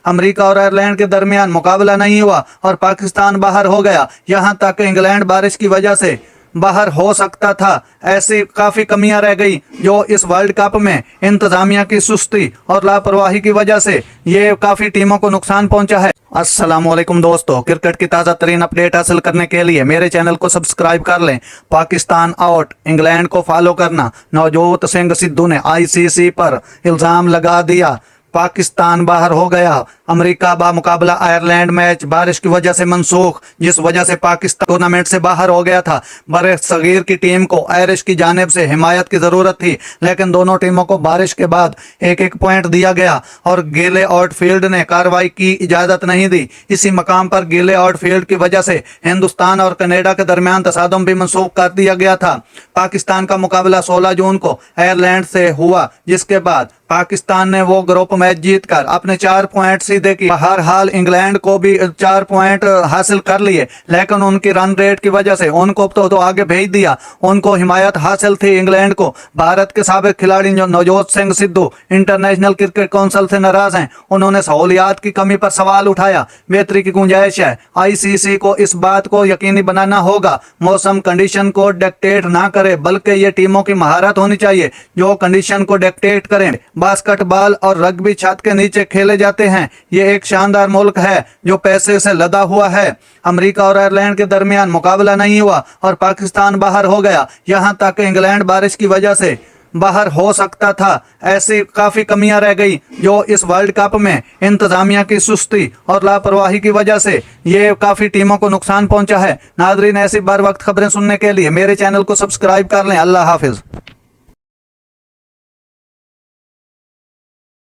America और Ireland के दरमियान मुकाबला नहीं हुआ और पाकिस्तान बाहर हो गया। यहां तक इंग्लैंड बारिश की वजह से बाहर हो सकता था। ऐसी काफ़ी कमियां रह गई जो इस वर्ल्ड कप में इंतजामिया की सुस्ती और लापरवाही की वजह से ये काफ़ी टीमों को नुकसान पहुंचा है। अस्सलाम वालेकुम दोस्तों, क्रिकेट की ताज़ा तरीन अपडेट हासिल करने के लिए मेरे चैनल को सब्सक्राइब कर लें। पाकिस्तान आउट, इंग्लैंड को फॉलो करना। नवजोत सिंह सिद्धू ने आईसीसी पर इल्ज़ाम लगा दिया। पाकिस्तान बाहर हो गया। अमेरिका बा मुकाबला आयरलैंड मैच बारिश की वजह से मनसूख, जिस वजह से पाकिस्तान टूर्नामेंट से बाहर हो गया था। बड़े सगीर की टीम को आयरिश की जानिब से हिमायत की ज़रूरत थी, लेकिन दोनों टीमों को बारिश के बाद एक एक पॉइंट दिया गया और गीले आउटफील्ड ने कार्रवाई की इजाज़त नहीं दी। इसी मकाम पर गीले आउटफील्ड की वजह से हिंदुस्तान और कनाडा के दरमियान तसादुम भी मनसूख कर दिया गया था। पाकिस्तान का मुकाबला 16 जून को आयरलैंड से हुआ, जिसके बाद पाकिस्तान ने वो ग्रुप मैच जीतकर अपने 4 पॉइंट सीधे किए। हर हाल इंग्लैंड को भी 4 पॉइंट हासिल कर लिए, लेकिन उनकी रन रेट की वजह से उनको तो आगे भेज दिया। उनको हिमायत हासिल थी इंग्लैंड को। भारत के साबिक खिलाड़ी Navjot Singh Sidhu international cricket council से नाराज हैं। उन्होंने सहूलियात की कमी पर सवाल उठाया। बेहतरी की गुंजाइश है। आईसीसी को इस बात को यकीनी बनाना होगा मौसम कंडीशन को डिक्टेट ना करे, बल्कि ये टीमों की महारत होनी चाहिए जो कंडीशन को डिक्टेट करें। बास्केटबॉल और रग्बी छत के नीचे खेले जाते हैं। ये एक शानदार मुल्क है जो पैसे से लदा हुआ है। अमेरिका और आयरलैंड के दरमियान मुकाबला नहीं हुआ और पाकिस्तान बाहर हो गया। यहां तक इंग्लैंड बारिश की वजह से बाहर हो सकता था। ऐसी काफ़ी कमियां रह गई जो इस वर्ल्ड कप में इंतजामिया की सुस्ती और लापरवाही की वजह से ये काफ़ी टीमों को नुकसान पहुंचा है। नाजरीन, ऐसी बार वक्त खबरें सुनने के लिए मेरे चैनल को सब्सक्राइब कर लें। अल्लाह हाफिज़।